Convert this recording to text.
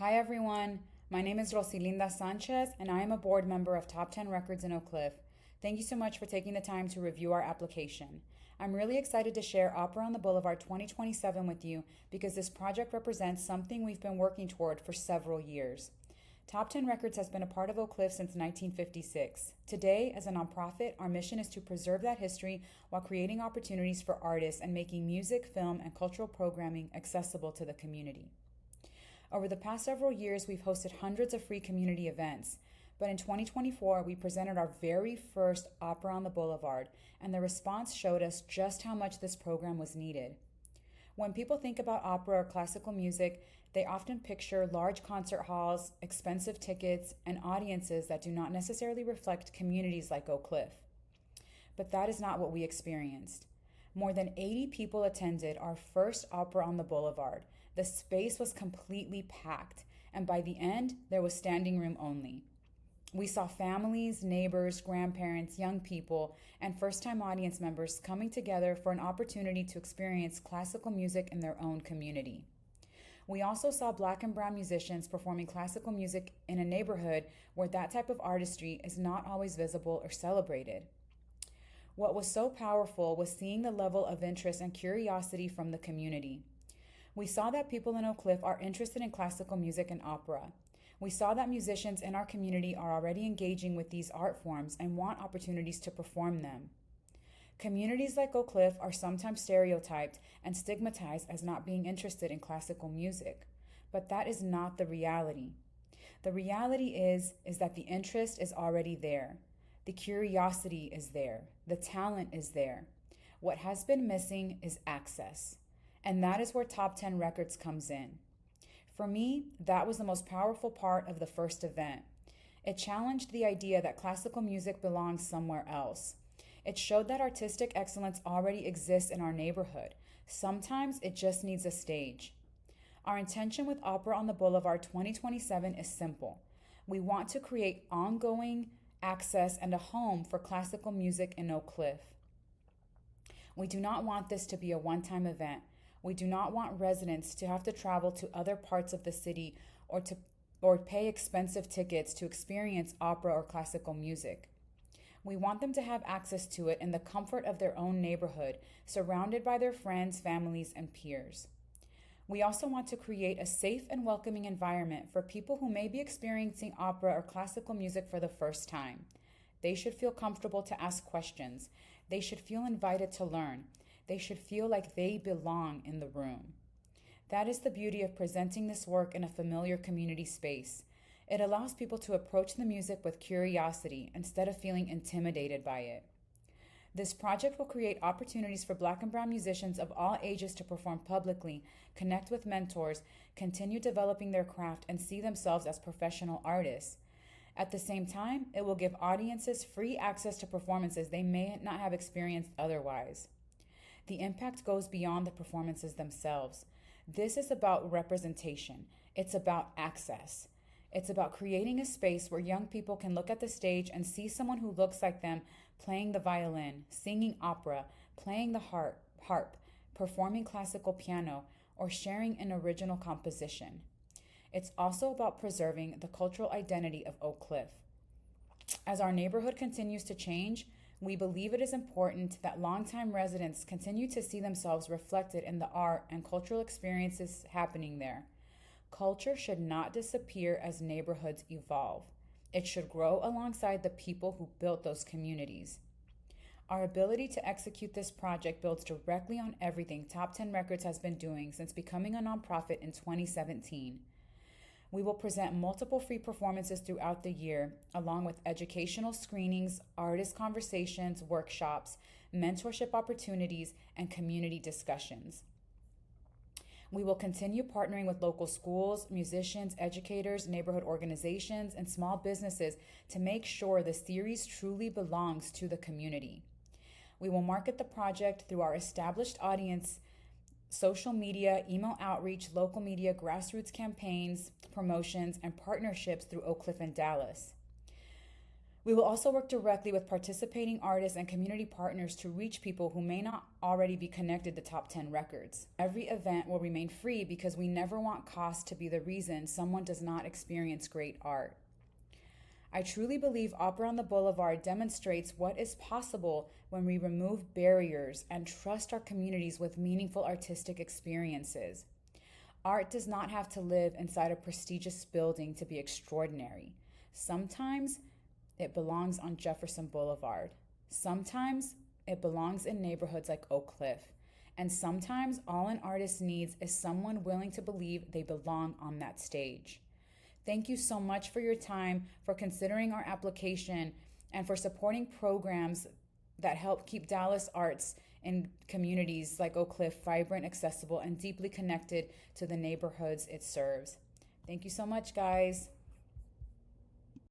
Hi everyone, my name is Rosilinda Sanchez and I am a board member of Top 10 Records in Oak Cliff. Thank you so much for taking the time to review our application. I'm really excited to share Opera on the Boulevard 2027 with you because this project represents something we've been working toward for several years. Top 10 Records has been a part of Oak Cliff since 1956. Today, as a nonprofit, our mission is to preserve that history while creating opportunities for artists and making music, film, and cultural programming accessible to the community. Over the past several years, we've hosted hundreds of free community events. But in 2024, we presented our very first Opera on the Boulevard, and the response showed us just how much this program was needed. When people think about opera or classical music, they often picture large concert halls, expensive tickets, and audiences that do not necessarily reflect communities like Oak Cliff. But that is not what we experienced. More than 80 people attended our first Opera on the Boulevard. The space was completely packed, and by the end, there was standing room only. We saw families, neighbors, grandparents, young people, and first-time audience members coming together for an opportunity to experience classical music in their own community. We also saw Black and Brown musicians performing classical music in a neighborhood where that type of artistry is not always visible or celebrated. What was so powerful was seeing the level of interest and curiosity from the community. We saw that people in Oak Cliff are interested in classical music and opera. We saw that musicians in our community are already engaging with these art forms and want opportunities to perform them. Communities like Oak Cliff are sometimes stereotyped and stigmatized as not being interested in classical music, but that is not the reality. The reality is that the interest is already there. The curiosity is there. The talent is there. What has been missing is access. And that is where Top 10 Records comes in. For me, that was the most powerful part of the first event. It challenged the idea that classical music belongs somewhere else. It showed that artistic excellence already exists in our neighborhood. Sometimes it just needs a stage. Our intention with Opera on the Boulevard 2027 is simple. We want to create ongoing access and a home for classical music in Oak Cliff. We do not want this to be a one-time event. We do not want residents to have to travel to other parts of the city or pay expensive tickets to experience opera or classical music. We want them to have access to it in the comfort of their own neighborhood, surrounded by their friends, families, and peers. We also want to create a safe and welcoming environment for people who may be experiencing opera or classical music for the first time. They should feel comfortable to ask questions. They should feel invited to learn. They should feel like they belong in the room. That is the beauty of presenting this work in a familiar community space. It allows people to approach the music with curiosity instead of feeling intimidated by it. This project will create opportunities for Black and Brown musicians of all ages to perform publicly, connect with mentors, continue developing their craft, and see themselves as professional artists. At the same time, it will give audiences free access to performances they may not have experienced otherwise. The impact goes beyond the performances themselves. This is about representation. It's about access. It's about creating a space where young people can look at the stage and see someone who looks like them playing the violin, singing opera, playing the harp, performing classical piano, or sharing an original composition. It's also about preserving the cultural identity of Oak Cliff. As our neighborhood continues to change, we believe it is important that longtime residents continue to see themselves reflected in the art and cultural experiences happening there. Culture should not disappear as neighborhoods evolve. It should grow alongside the people who built those communities. Our ability to execute this project builds directly on everything Top 10 Records has been doing since becoming a nonprofit in 2017. We will present multiple free performances throughout the year, along with educational screenings, artist conversations, workshops, mentorship opportunities, and community discussions. We will continue partnering with local schools, musicians, educators, neighborhood organizations, and small businesses to make sure the series truly belongs to the community. We will market the project through our established audience, social media, email outreach, local media, grassroots campaigns, promotions, and partnerships through Oak Cliff and Dallas. We will also work directly with participating artists and community partners to reach people who may not already be connected to Top 10 Records. Every event will remain free because we never want cost to be the reason someone does not experience great art. I truly believe Opera on the Boulevard demonstrates what is possible when we remove barriers and trust our communities with meaningful artistic experiences. Art does not have to live inside a prestigious building to be extraordinary. Sometimes it belongs on Jefferson Boulevard. Sometimes it belongs in neighborhoods like Oak Cliff. And sometimes all an artist needs is someone willing to believe they belong on that stage. Thank you so much for your time, for considering our application, and for supporting programs that help keep Dallas arts in communities like Oak Cliff vibrant, accessible, and deeply connected to the neighborhoods it serves. Thank you so much, guys.